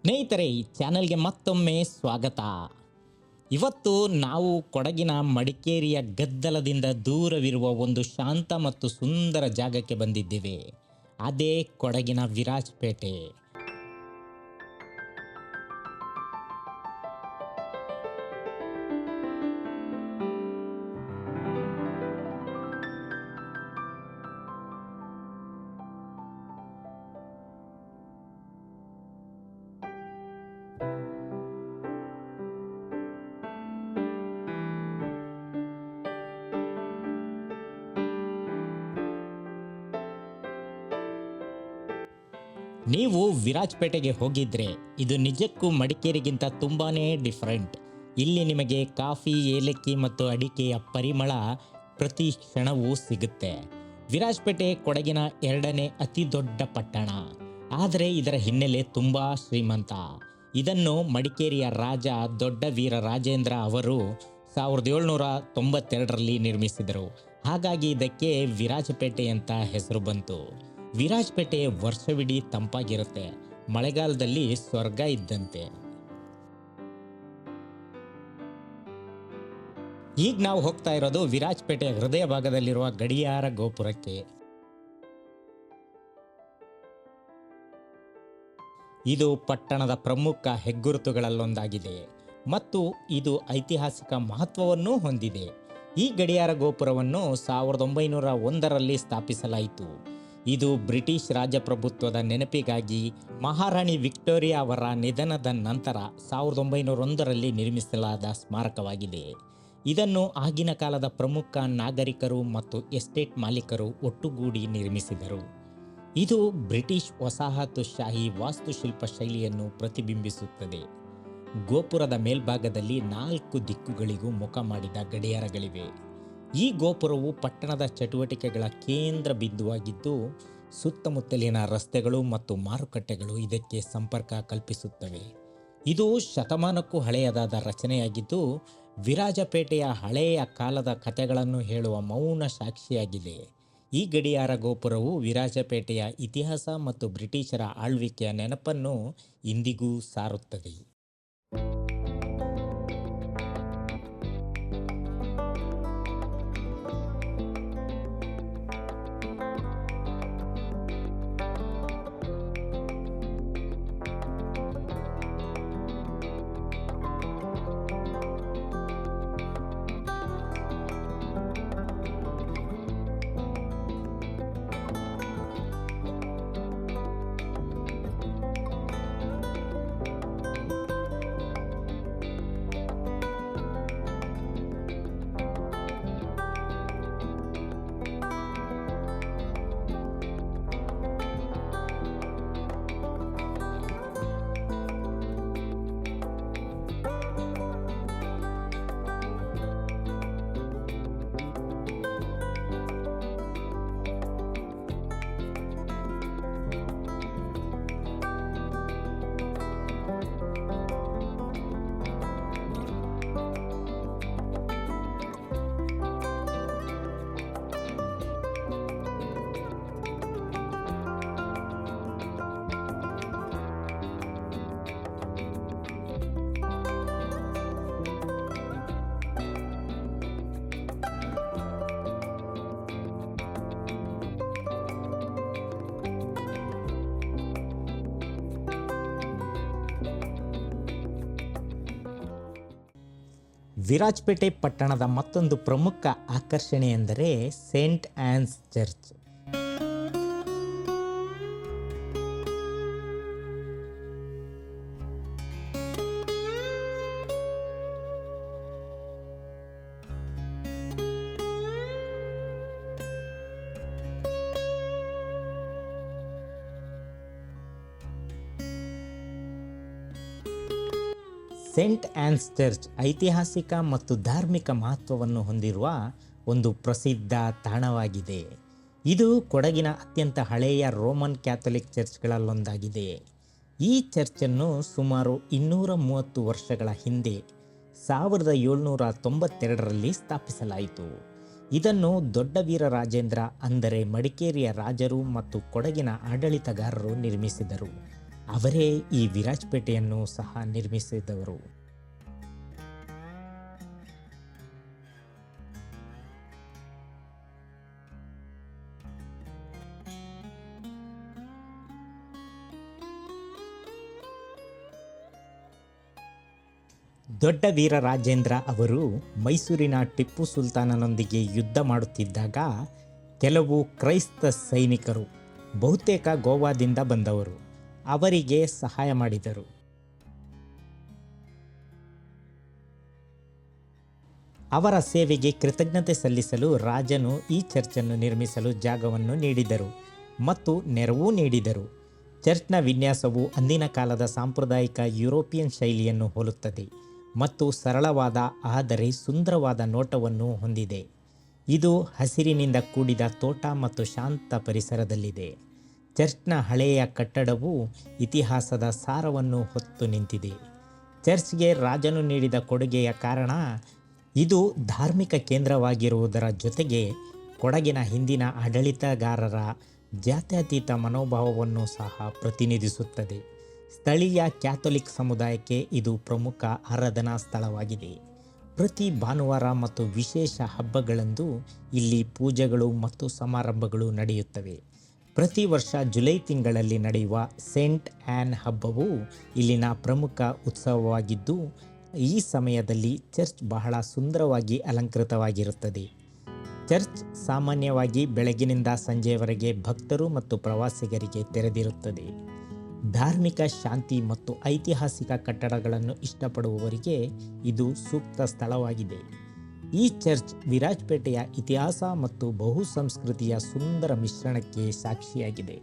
ಸ್ನೇಹಿತರೆ, ಈ ಚಾನೆಲ್ಗೆ ಮತ್ತೊಮ್ಮೆ ಸ್ವಾಗತ. ಇವತ್ತು ನಾವು ಕೊಡಗಿನ ಮಡಿಕೇರಿಯ ಗದ್ದಲದಿಂದ ದೂರವಿರುವ ಒಂದು ಶಾಂತ ಮತ್ತು ಸುಂದರ ಜಾಗಕ್ಕೆ ಬಂದಿದ್ದೇವೆ. ಅದೇ ಕೊಡಗಿನ ವಿರಾಜಪೇಟೆ. ನೀವು ವಿರಾಜಪೇಟೆಗೆ ಹೋಗಿದ್ರೆ ಇದು ನಿಜಕ್ಕೂ ಮಡಿಕೇರಿಗಿಂತ ತುಂಬಾನೇ ಡಿಫರೆಂಟ್. ಇಲ್ಲಿ ನಿಮಗೆ ಕಾಫಿ, ಏಲಕ್ಕಿ ಮತ್ತು ಅಡಿಕೆಯ ಪರಿಮಳ ಪ್ರತಿ ಕ್ಷಣವೂ ಸಿಗುತ್ತೆ. ವಿರಾಜಪೇಟೆ ಕೊಡಗಿನ ಎರಡನೇ ಅತಿ ದೊಡ್ಡ ಪಟ್ಟಣ, ಆದರೆ ಇದರ ಹಿನ್ನೆಲೆ ತುಂಬಾ ಶ್ರೀಮಂತ. ಇದನ್ನು ಮಡಿಕೇರಿಯ ರಾಜ ದೊಡ್ಡ ವೀರ ರಾಜೇಂದ್ರ ಅವರು 1792ರಲ್ಲಿ ನಿರ್ಮಿಸಿದರು. ಹಾಗಾಗಿ ಇದಕ್ಕೆ ವಿರಾಜಪೇಟೆ ಅಂತ ಹೆಸರು ಬಂತು. ವಿರಾಜಪೇಟೆ ವರ್ಷವಿಡೀ ತಂಪಾಗಿರುತ್ತೆ, ಮಳೆಗಾಲದಲ್ಲಿ ಸ್ವರ್ಗ ಇದ್ದಂತೆ. ಈಗ ನಾವು ಹೋಗ್ತಾ ಇರೋದು ವಿರಾಜಪೇಟೆಯ ಹೃದಯ ಭಾಗದಲ್ಲಿರುವ ಗಡಿಯಾರ ಗೋಪುರಕ್ಕೆ. ಇದು ಪಟ್ಟಣದ ಪ್ರಮುಖ ಹೆಗ್ಗುರುತುಗಳಲ್ಲೊಂದಾಗಿದೆ ಮತ್ತು ಇದು ಐತಿಹಾಸಿಕ ಮಹತ್ವವನ್ನೂ ಹೊಂದಿದೆ. ಈ ಗಡಿಯಾರ ಗೋಪುರವನ್ನು 1901ರಲ್ಲಿ ಸ್ಥಾಪಿಸಲಾಯಿತು. ಇದು ಬ್ರಿಟಿಷ್ ರಾಜಪ್ರಭುತ್ವದ ನೆನಪಿಗಾಗಿ ಮಹಾರಾಣಿ ವಿಕ್ಟೋರಿಯಾ ಅವರ ನಿಧನದ ನಂತರ 1901ರಲ್ಲಿ ನಿರ್ಮಿಸಲಾದ ಸ್ಮಾರಕವಾಗಿದೆ. ಇದನ್ನು ಆಗಿನ ಕಾಲದ ಪ್ರಮುಖ ನಾಗರಿಕರು ಮತ್ತು ಎಸ್ಟೇಟ್ ಮಾಲೀಕರು ಒಟ್ಟುಗೂಡಿ ನಿರ್ಮಿಸಿದರು. ಇದು ಬ್ರಿಟಿಷ್ ವಸಾಹತುಶಾಹಿ ವಾಸ್ತುಶಿಲ್ಪ ಶೈಲಿಯನ್ನು ಪ್ರತಿಬಿಂಬಿಸುತ್ತದೆ. ಗೋಪುರದ ಮೇಲ್ಭಾಗದಲ್ಲಿ 4 ದಿಕ್ಕುಗಳಿಗೂ ಮುಖ ಮಾಡಿದ ಗಡಿಯಾರಗಳಿವೆ. ಈ ಗೋಪುರವು ಪಟ್ಟಣದ ಚಟುವಟಿಕೆಗಳ ಕೇಂದ್ರ ಬಿಂದುವಾಗಿದ್ದು, ಸುತ್ತಮುತ್ತಲಿನ ರಸ್ತೆಗಳು ಮತ್ತು ಮಾರುಕಟ್ಟೆಗಳು ಇದಕ್ಕೆ ಸಂಪರ್ಕ ಕಲ್ಪಿಸುತ್ತವೆ. ಇದು ಶತಮಾನಕ್ಕೂ ಹಳೆಯದಾದ ರಚನೆಯಾಗಿದ್ದು, ವಿರಾಜಪೇಟೆಯ ಹಳೆಯ ಕಾಲದ ಕಥೆಗಳನ್ನು ಹೇಳುವ ಮೌನ ಸಾಕ್ಷಿಯಾಗಿದೆ. ಈ ಗಡಿಯಾರ ಗೋಪುರವು ವಿರಾಜಪೇಟೆಯ ಇತಿಹಾಸ ಮತ್ತು ಬ್ರಿಟಿಷರ ಆಳ್ವಿಕೆಯ ನೆನಪನ್ನು ಇಂದಿಗೂ ಸಾರುತ್ತದೆ. ವಿರಾಜಪೇಟೆ ಪಟ್ಟಣದ ಮತ್ತೊಂದು ಪ್ರಮುಖ ಆಕರ್ಷಣೆ ಎಂದರೆ saint Ann's church. Saint Ann's church ಐತಿಹಾಸಿಕ ಮತ್ತು ಧಾರ್ಮಿಕ ಮಹತ್ವವನ್ನು ಹೊಂದಿರುವ ಒಂದು ಪ್ರಸಿದ್ಧ ತಾಣವಾಗಿದೆ. ಇದು ಕೊಡಗಿನ ಅತ್ಯಂತ ಹಳೆಯ ರೋಮನ್ ಕ್ಯಾಥೋಲಿಕ್ ಚರ್ಚ್ಗಳಲ್ಲೊಂದಾಗಿದೆ. ಈ ಚರ್ಚನ್ನು ಸುಮಾರು 230 ವರ್ಷಗಳ ಹಿಂದೆ 1792ರಲ್ಲಿ ಸ್ಥಾಪಿಸಲಾಯಿತು. ಇದನ್ನು ದೊಡ್ಡ ವೀರ ರಾಜೇಂದ್ರ ಅಂದರೆ ಮಡಿಕೇರಿಯ ರಾಜರು ಮತ್ತು ಕೊಡಗಿನ ಆಡಳಿತಗಾರರು ನಿರ್ಮಿಸಿದರು. ಅವರೇ ಈ ವಿರಾಜಪೇಟೆಯನ್ನು ಸಹ ನಿರ್ಮಿಸಿದವರು. ದೊಡ್ಡ ವೀರ ರಾಜೇಂದ್ರ ಅವರು ಮೈಸೂರಿನ ಟಿಪ್ಪು ಸುಲ್ತಾನನೊಂದಿಗೆ ಯುದ್ಧ ಮಾಡುತ್ತಿದ್ದಾಗ ಕೆಲವು ಕ್ರೈಸ್ತ ಸೈನಿಕರು, ಬಹುತೇಕ ಗೋವಾದಿಂದ ಬಂದವರು, ಅವರಿಗೆ ಸಹಾಯ ಮಾಡಿದರು. ಅವರ ಸೇವೆಗೆ ಕೃತಜ್ಞತೆ ಸಲ್ಲಿಸಲು ರಾಜನು ಈ ಚರ್ಚನ್ನು ನಿರ್ಮಿಸಲು ಜಾಗವನ್ನು ನೀಡಿದರು ಮತ್ತು ನೆರವೂ ನೀಡಿದರು. ಚರ್ಚ್ನ ವಿನ್ಯಾಸವು ಅಂದಿನ ಕಾಲದ ಸಾಂಪ್ರದಾಯಿಕ ಯುರೋಪಿಯನ್ ಶೈಲಿಯನ್ನು ಹೋಲುತ್ತದೆ ಮತ್ತು ಸರಳವಾದ ಆದರೆ ಸುಂದರವಾದ ನೋಟವನ್ನು ಹೊಂದಿದೆ. ಇದು ಹಸಿರಿನಿಂದ ಕೂಡಿದ ತೋಟ ಮತ್ತು ಶಾಂತ ಪರಿಸರದಲ್ಲಿದೆ. ಚರ್ಚ್ನ ಹಳೆಯ ಕಟ್ಟಡವು ಇತಿಹಾಸದ ಸಾರವನ್ನು ಹೊತ್ತು ನಿಂತಿದೆ. ಚರ್ಚ್ಗೆ ರಾಜನು ನೀಡಿದ ಕೊಡುಗೆಯ ಕಾರಣ ಇದು ಧಾರ್ಮಿಕ ಕೇಂದ್ರವಾಗಿರುವುದರ ಜೊತೆಗೆ ಕೊಡಗಿನ ಹಿಂದಿನ ಆಡಳಿತಗಾರರ ಜಾತ್ಯತೀತ ಮನೋಭಾವವನ್ನು ಸಹ ಪ್ರತಿನಿಧಿಸುತ್ತದೆ. ಸ್ಥಳೀಯ ಕ್ಯಾಥೋಲಿಕ್ ಸಮುದಾಯಕ್ಕೆ ಇದು ಪ್ರಮುಖ ಆರಾಧನಾ ಸ್ಥಳವಾಗಿದೆ. ಪ್ರತಿ ಭಾನುವಾರ ಮತ್ತು ವಿಶೇಷ ಹಬ್ಬಗಳಂದು ಇಲ್ಲಿ ಪೂಜೆಗಳು ಮತ್ತು ಸಮಾರಂಭಗಳು ನಡೆಯುತ್ತವೆ. ಪ್ರತಿ ವರ್ಷ ಜುಲೈ ತಿಂಗಳಲ್ಲಿ ನಡೆಯುವ ಸೇಂಟ್ ಆನ್ ಹಬ್ಬವು ಇಲ್ಲಿನ ಪ್ರಮುಖ ಉತ್ಸವವಾಗಿದ್ದು, ಈ ಸಮಯದಲ್ಲಿ ಚರ್ಚ್ ಬಹಳ ಸುಂದರವಾಗಿ ಅಲಂಕೃತವಾಗಿರುತ್ತದೆ. ಚರ್ಚ್ ಸಾಮಾನ್ಯವಾಗಿ ಬೆಳಗಿನಿಂದ ಸಂಜೆಯವರೆಗೆ ಭಕ್ತರು ಮತ್ತು ಪ್ರವಾಸಿಗರಿಗೆ ತೆರೆದಿರುತ್ತದೆ. ಧಾರ್ಮಿಕ ಶಾಂತಿ ಮತ್ತು ಐತಿಹಾಸಿಕ ಕಟ್ಟಡಗಳನ್ನು ಇಷ್ಟಪಡುವವರಿಗೆ ಇದು ಸೂಕ್ತ ಸ್ಥಳವಾಗಿದೆ. ಈ ಚರ್ಚ್ ವಿರಾಜಪೇಟೆಯ ಇತಿಹಾಸ ಮತ್ತು ಬಹುಸಂಸ್ಕೃತಿಯ ಸುಂದರ ಮಿಶ್ರಣಕ್ಕೆ ಸಾಕ್ಷಿಯಾಗಿದೆ.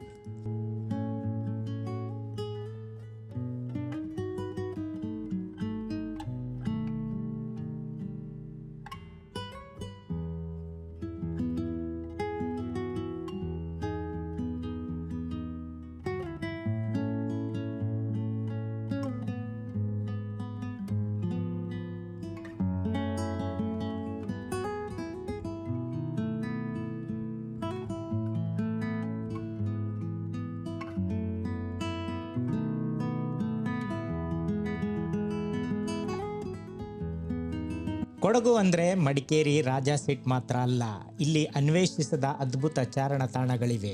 ಕೊಡಗು ಅಂದರೆ ಮಡಿಕೇರಿ, ರಾಜಾ ಸೀಟ್ ಮಾತ್ರ ಅಲ್ಲ, ಇಲ್ಲಿ ಅನ್ವೇಷಿಸದ ಅದ್ಭುತ ಚಾರಣ ತಾಣಗಳಿವೆ.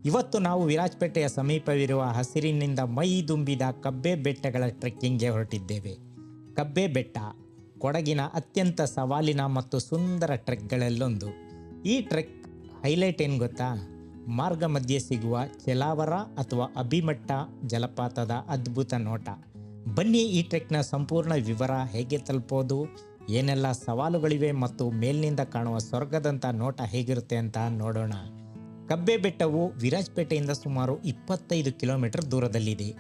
ಇವತ್ತು ನಾವು ವಿರಾಜಪೇಟೆಯ ಸಮೀಪವಿರುವ ಹಸಿರಿನಿಂದ ಮೈ ದುಂಬಿದ ಕಬ್ಬೆ ಬೆಟ್ಟಗಳ ಟ್ರೆಕ್ಕಿಂಗ್ಗೆ ಹೊರಟಿದ್ದೇವೆ. ಕಬ್ಬೆ ಬೆಟ್ಟ ಕೊಡಗಿನ ಅತ್ಯಂತ ಸವಾಲಿನ ಮತ್ತು ಸುಂದರ ಟ್ರೆಕ್ಗಳಲ್ಲೊಂದು. ಈ ಟ್ರೆಕ್ ಹೈಲೈಟ್ ಏನು ಗೊತ್ತಾ? ಮಾರ್ಗ ಮಧ್ಯೆ ಸಿಗುವ ಚೆಲಾವರ ಅಥವಾ ಅಭಿಮಟ್ಟ ಜಲಪಾತದ ಅದ್ಭುತ ನೋಟ. ಬನ್ನಿ ಈ ಟ್ರೆಕ್ನ ಸಂಪೂರ್ಣ ವಿವರ, ಹೇಗೆ ತಲುಪೋದು, ಏನೆಲ್ಲ ಸವಾಲುಗಳಿವೆ ಮತ್ತು ಮೇಲಿನಿಂದ ಕಾಣುವ ಸ್ವರ್ಗದಂಥ ನೋಟ ಹೇಗಿರುತ್ತೆ ಅಂತ ನೋಡೋಣ. ಕಬ್ಬೆ ಬೆಟ್ಟವು ವಿರಾಜಪೇಟೆಯಿಂದ ಸುಮಾರು 25 ಕಿಲೋಮೀಟರ್ ದೂರದಲ್ಲಿದೆ.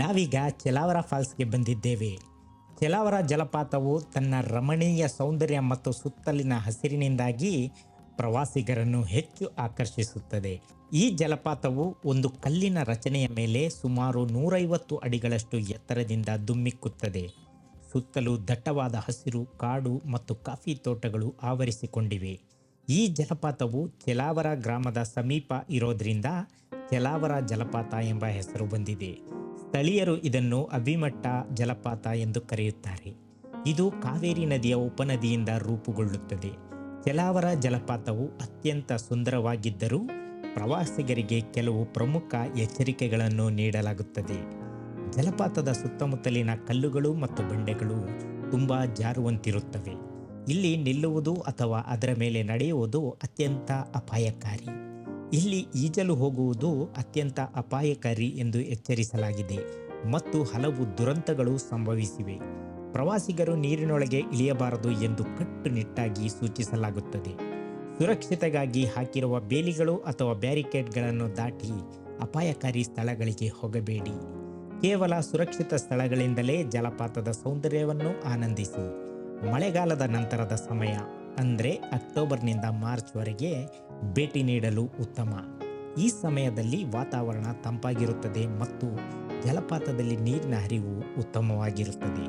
ನಾವೀಗ ಚೆಲಾವರ ಫಾಲ್ಸ್ಗೆ ಬಂದಿದ್ದೇವೆ. ಚೆಲಾವರ ಜಲಪಾತವು ತನ್ನ ರಮಣೀಯ ಸೌಂದರ್ಯ ಮತ್ತು ಸುತ್ತಲಿನ ಹಸಿರಿನಿಂದಾಗಿ ಪ್ರವಾಸಿಗರನ್ನು ಹೆಚ್ಚು ಆಕರ್ಷಿಸುತ್ತದೆ. ಈ ಜಲಪಾತವು ಒಂದು ಕಲ್ಲಿನ ರಚನೆಯ ಮೇಲೆ ಸುಮಾರು 150 ಅಡಿಗಳಷ್ಟು ಎತ್ತರದಿಂದ ಧುಮ್ಮಿಕ್ಕುತ್ತದೆ. ಸುತ್ತಲೂ ದಟ್ಟವಾದ ಹಸಿರು, ಕಾಡು ಮತ್ತು ಕಾಫಿ ತೋಟಗಳು ಆವರಿಸಿಕೊಂಡಿವೆ. ಈ ಜಲಪಾತವು ಚೆಲಾವರ ಗ್ರಾಮದ ಸಮೀಪ ಇರೋದ್ರಿಂದ ಚೆಲಾವರ ಜಲಪಾತ ಎಂಬ ಹೆಸರು ಬಂದಿದೆ. ಸ್ಥಳೀಯರು ಇದನ್ನು ಅಭಿಮಟ್ಟ ಜಲಪಾತ ಎಂದು ಕರೆಯುತ್ತಾರೆ. ಇದು ಕಾವೇರಿ ನದಿಯ ಉಪನದಿಯಿಂದ ರೂಪುಗೊಳ್ಳುತ್ತದೆ. ಚೆಲಾವರ ಜಲಪಾತವು ಅತ್ಯಂತ ಸುಂದರವಾಗಿದ್ದರೂ ಪ್ರವಾಸಿಗರಿಗೆ ಕೆಲವು ಪ್ರಮುಖ ಎಚ್ಚರಿಕೆಗಳನ್ನು ನೀಡಲಾಗುತ್ತದೆ. ಜಲಪಾತದ ಸುತ್ತಮುತ್ತಲಿನ ಕಲ್ಲುಗಳು ಮತ್ತು ಬಂಡೆಗಳು ತುಂಬ ಜಾರುವಂತಿರುತ್ತವೆ. ಇಲ್ಲಿ ನಿಲ್ಲುವುದು ಅಥವಾ ಅದರ ಮೇಲೆ ನಡೆಯುವುದು ಅತ್ಯಂತ ಅಪಾಯಕಾರಿ. ಇಲ್ಲಿ ಈಜಲು ಹೋಗುವುದು ಅತ್ಯಂತ ಅಪಾಯಕಾರಿ ಎಂದು ಎಚ್ಚರಿಸಲಾಗಿದೆ ಮತ್ತು ಹಲವು ದುರಂತಗಳು ಸಂಭವಿಸಿವೆ. ಪ್ರವಾಸಿಗರು ನೀರಿನೊಳಗೆ ಇಳಿಯಬಾರದು ಎಂದು ಕಟ್ಟುನಿಟ್ಟಾಗಿ ಸೂಚಿಸಲಾಗುತ್ತದೆ. ಸುರಕ್ಷತೆಗಾಗಿ ಹಾಕಿರುವ ಬೇಲಿಗಳು ಅಥವಾ ಬ್ಯಾರಿಕೇಡ್ಗಳನ್ನು ದಾಟಿ ಅಪಾಯಕಾರಿ ಸ್ಥಳಗಳಿಗೆ ಹೋಗಬೇಡಿ. ಕೇವಲ ಸುರಕ್ಷಿತ ಸ್ಥಳಗಳಿಂದಲೇ ಜಲಪಾತದ ಸೌಂದರ್ಯವನ್ನು ಆನಂದಿಸಿ. ಮಳೆಗಾಲದ ನಂತರದ ಸಮಯ ಅಂದರೆ ಅಕ್ಟೋಬರ್ನಿಂದ ಮಾರ್ಚ್ವರೆಗೆ ಭೇಟಿ ನೀಡಲು ಉತ್ತಮ. ಈ ಸಮಯದಲ್ಲಿ ವಾತಾವರಣ ತಂಪಾಗಿರುತ್ತದೆ ಮತ್ತು ಜಲಪಾತದಲ್ಲಿ ನೀರಿನ ಹರಿವು ಉತ್ತಮವಾಗಿರುತ್ತದೆ.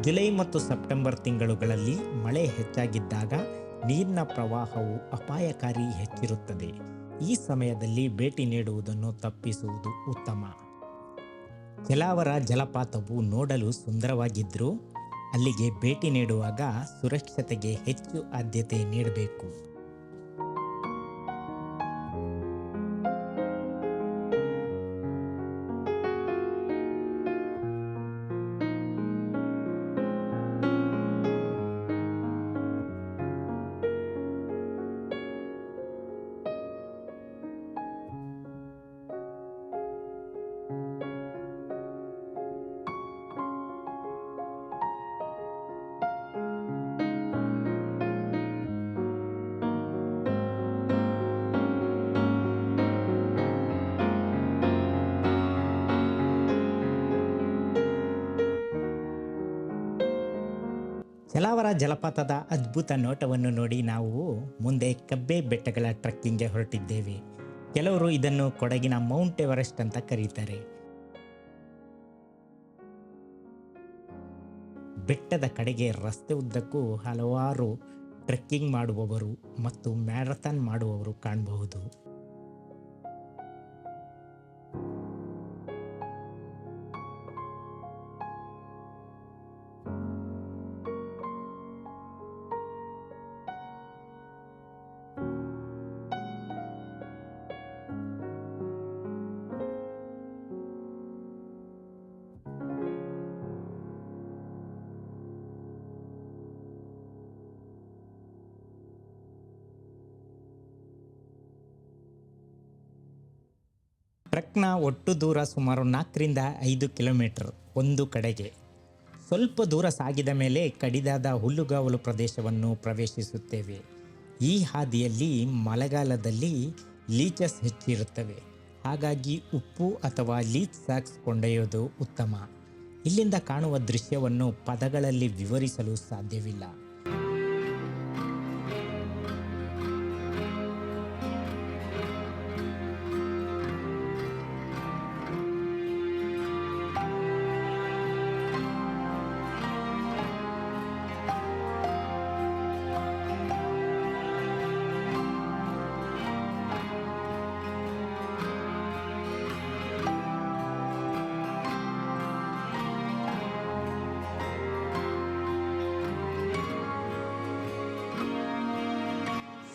ಜುಲೈ ಮತ್ತು ಸೆಪ್ಟೆಂಬರ್ ತಿಂಗಳುಗಳಲ್ಲಿ ಮಳೆ ಹೆಚ್ಚಾಗಿದ್ದಾಗ ನೀರಿನ ಪ್ರವಾಹವು ಅಪಾಯಕಾರಿ ಹೆಚ್ಚಿರುತ್ತದೆ. ಈ ಸಮಯದಲ್ಲಿ ಭೇಟಿ ನೀಡುವುದನ್ನು ತಪ್ಪಿಸುವುದು ಉತ್ತಮ. ಚೆಲಾವರ ಜಲಪಾತವು ನೋಡಲು ಸುಂದರವಾಗಿದ್ದರೂ ಅಲ್ಲಿಗೆ ಭೇಟಿ ನೀಡುವಾಗ ಸುರಕ್ಷತೆಗೆ ಹೆಚ್ಚು ಆದ್ಯತೆ ನೀಡಬೇಕು. ಚೆಲಾವರ ಜಲಪಾತದ ಅದ್ಭುತ ನೋಟವನ್ನು ನೋಡಿ ನಾವು ಮುಂದೆ ಕಬ್ಬೆ ಬೆಟ್ಟಗಳ ಟ್ರೆಕ್ಕಿಂಗ್ಗೆ ಹೊರಟಿದ್ದೇವೆ. ಕೆಲವರು ಇದನ್ನು ಕೊಡಗಿನ ಮೌಂಟ್ ಎವರೆಸ್ಟ್ ಅಂತ ಕರೀತಾರೆ. ಬೆಟ್ಟದ ಕಡೆಗೆ ರಸ್ತೆ ಉದ್ದಕ್ಕೂ ಹಲವಾರು ಟ್ರೆಕ್ಕಿಂಗ್ ಮಾಡುವವರು ಮತ್ತು ಮ್ಯಾರಥಾನ್ ಮಾಡುವವರು ಕಾಣಬಹುದು. ಟ್ರೆಕ್ನ ಒಟ್ಟು ದೂರ ಸುಮಾರು 4ರಿಂದ 5 ಕಿಲೋಮೀಟರ್ ಒಂದು ಕಡೆಗೆ. ಸ್ವಲ್ಪ ದೂರ ಸಾಗಿದ ಮೇಲೆ ಕಡಿದಾದ ಹುಲ್ಲುಗಾವಲು ಪ್ರದೇಶವನ್ನು ಪ್ರವೇಶಿಸುತ್ತೇವೆ. ಈ ಹಾದಿಯಲ್ಲಿ ಮಳೆಗಾಲದಲ್ಲಿ ಲೀಚಸ್ ಹೆಚ್ಚಿರುತ್ತವೆ. ಹಾಗಾಗಿ ಉಪ್ಪು ಅಥವಾ ಲೀಚ್ ಸ್ಯಾಕ್ಸ್ ಕೊಂಡೊಯ್ಯೋದು ಉತ್ತಮ. ಇಲ್ಲಿಂದ ಕಾಣುವ ದೃಶ್ಯವನ್ನು ಪದಗಳಲ್ಲಿ ವಿವರಿಸಲು ಸಾಧ್ಯವಿಲ್ಲ.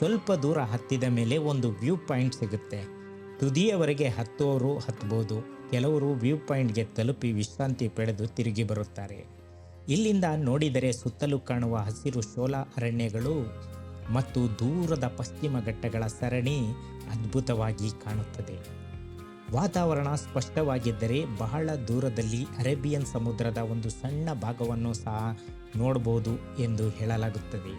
ಸ್ವಲ್ಪ ದೂರ ಹತ್ತಿದ ಮೇಲೆ ಒಂದು ವ್ಯೂ ಪಾಯಿಂಟ್ ಸಿಗುತ್ತೆ. ತುದಿಯವರೆಗೆ ಹತ್ತುವವರು ಹತ್ತಬಹುದು. ಕೆಲವರು ವ್ಯೂ ಪಾಯಿಂಟ್ಗೆ ತಲುಪಿ ವಿಶ್ರಾಂತಿ ಪಡೆದು ತಿರುಗಿ ಬರುತ್ತಾರೆ. ಇಲ್ಲಿಂದ ನೋಡಿದರೆ ಸುತ್ತಲೂ ಕಾಣುವ ಹಸಿರು ಶೋಲಾ ಅರಣ್ಯಗಳು ಮತ್ತು ದೂರದ ಪಶ್ಚಿಮ ಘಟ್ಟಗಳ ಸರಣಿ ಅದ್ಭುತವಾಗಿ ಕಾಣುತ್ತದೆ. ವಾತಾವರಣ ಸ್ಪಷ್ಟವಾಗಿದ್ದರೆ ಬಹಳ ದೂರದಲ್ಲಿ ಅರೇಬಿಯನ್ ಸಮುದ್ರದ ಒಂದು ಸಣ್ಣ ಭಾಗವನ್ನು ಸಹ ನೋಡಬಹುದು ಎಂದು ಹೇಳಲಾಗುತ್ತದೆ.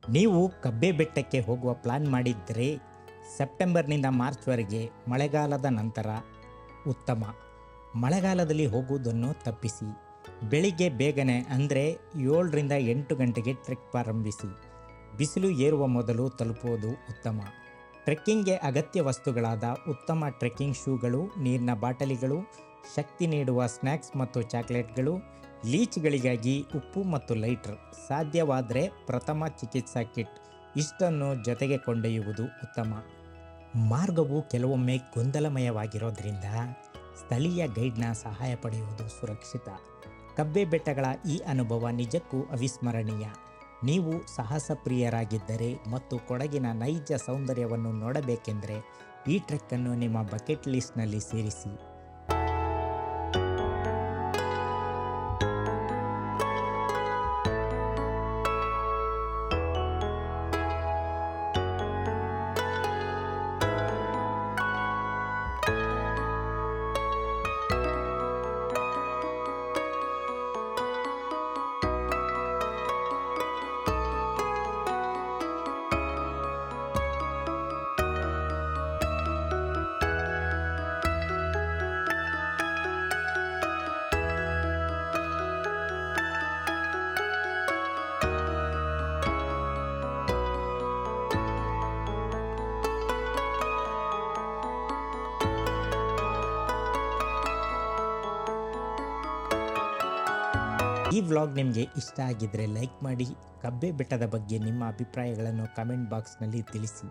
ನೀವು ಕಬ್ಬೆ ಬೆಟ್ಟಕ್ಕೆ ಹೋಗುವ ಪ್ಲಾನ್ ಮಾಡಿದ್ದರೆ ಸೆಪ್ಟೆಂಬರ್ನಿಂದ ಮಾರ್ಚ್ವರೆಗೆ ಮಳೆಗಾಲದ ನಂತರ ಉತ್ತಮ. ಮಳೆಗಾಲದಲ್ಲಿ ಹೋಗುವುದನ್ನು ತಪ್ಪಿಸಿ. ಬೆಳಿಗ್ಗೆ ಬೇಗನೆ ಅಂದರೆ 7ರಿಂದ 8 ಗಂಟೆಗೆ ಟ್ರೆಕ್ ಪ್ರಾರಂಭಿಸಿ. ಬಿಸಿಲು ಏರುವ ಮೊದಲು ತಲುಪುವುದು ಉತ್ತಮ. ಟ್ರೆಕ್ಕಿಂಗ್ಗೆ ಅಗತ್ಯ ವಸ್ತುಗಳಾದ ಉತ್ತಮ ಟ್ರೆಕ್ಕಿಂಗ್ ಶೂಗಳು, ನೀರಿನ ಬಾಟಲಿಗಳು, ಶಕ್ತಿ ನೀಡುವ ಸ್ನ್ಯಾಕ್ಸ್ ಮತ್ತು ಚಾಕ್ಲೇಟ್ಗಳು, ಲೀಚ್ಗಳಿಗಾಗಿ ಉಪ್ಪು ಮತ್ತು ಲೈಟರ್, ಸಾಧ್ಯವಾದರೆ ಪ್ರಥಮ ಚಿಕಿತ್ಸಾ ಕಿಟ್ ಇಷ್ಟನ್ನು ಜೊತೆಗೆ ಕೊಂಡೊಯ್ಯುವುದು ಉತ್ತಮ. ಮಾರ್ಗವು ಕೆಲವೊಮ್ಮೆ ಗೊಂದಲಮಯವಾಗಿರೋದ್ರಿಂದ ಸ್ಥಳೀಯ ಗೈಡ್ನ ಸಹಾಯ ಪಡೆಯುವುದು ಸುರಕ್ಷಿತ. ಕಬ್ಬೆ ಬೆಟ್ಟಗಳ ಈ ಅನುಭವ ನಿಜಕ್ಕೂ ಅವಿಸ್ಮರಣೀಯ. ನೀವು ಸಾಹಸ ಪ್ರಿಯರಾಗಿದ್ದರೆ ಮತ್ತು ಕೊಡಗಿನ ನೈಜ ಸೌಂದರ್ಯವನ್ನು ನೋಡಬೇಕೆಂದರೆ ಈ ಟ್ರೆಕ್ಕನ್ನು ನಿಮ್ಮ ಬಕೆಟ್ ಲಿಸ್ಟ್ನಲ್ಲಿ ಸೇರಿಸಿ. ಈ ವ್ಲಾಗ್ ನಿಮಗೆ ಇಷ್ಟ ಆಗಿದ್ದರೆ ಲೈಕ್ ಮಾಡಿ. ಕಬ್ಬೆ ಬೆಟ್ಟದ ಬಗ್ಗೆ ನಿಮ್ಮ ಅಭಿಪ್ರಾಯಗಳನ್ನು ಕಮೆಂಟ್ ಬಾಕ್ಸ್ನಲ್ಲಿ ತಿಳಿಸಿ.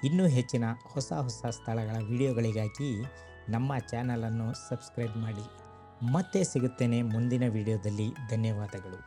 ಇನ್ನೂ ಹೆಚ್ಚಿನ ಹೊಸ ಸ್ಥಳಗಳ ವಿಡಿಯೋಗಳಿಗಾಗಿ ನಮ್ಮ ಚಾನಲನ್ನು ಸಬ್ಸ್ಕ್ರೈಬ್ ಮಾಡಿ. ಮತ್ತೆ ಸಿಗುತ್ತೇನೆ ಮುಂದಿನ ವಿಡಿಯೋದಲ್ಲಿ. ಧನ್ಯವಾದಗಳು.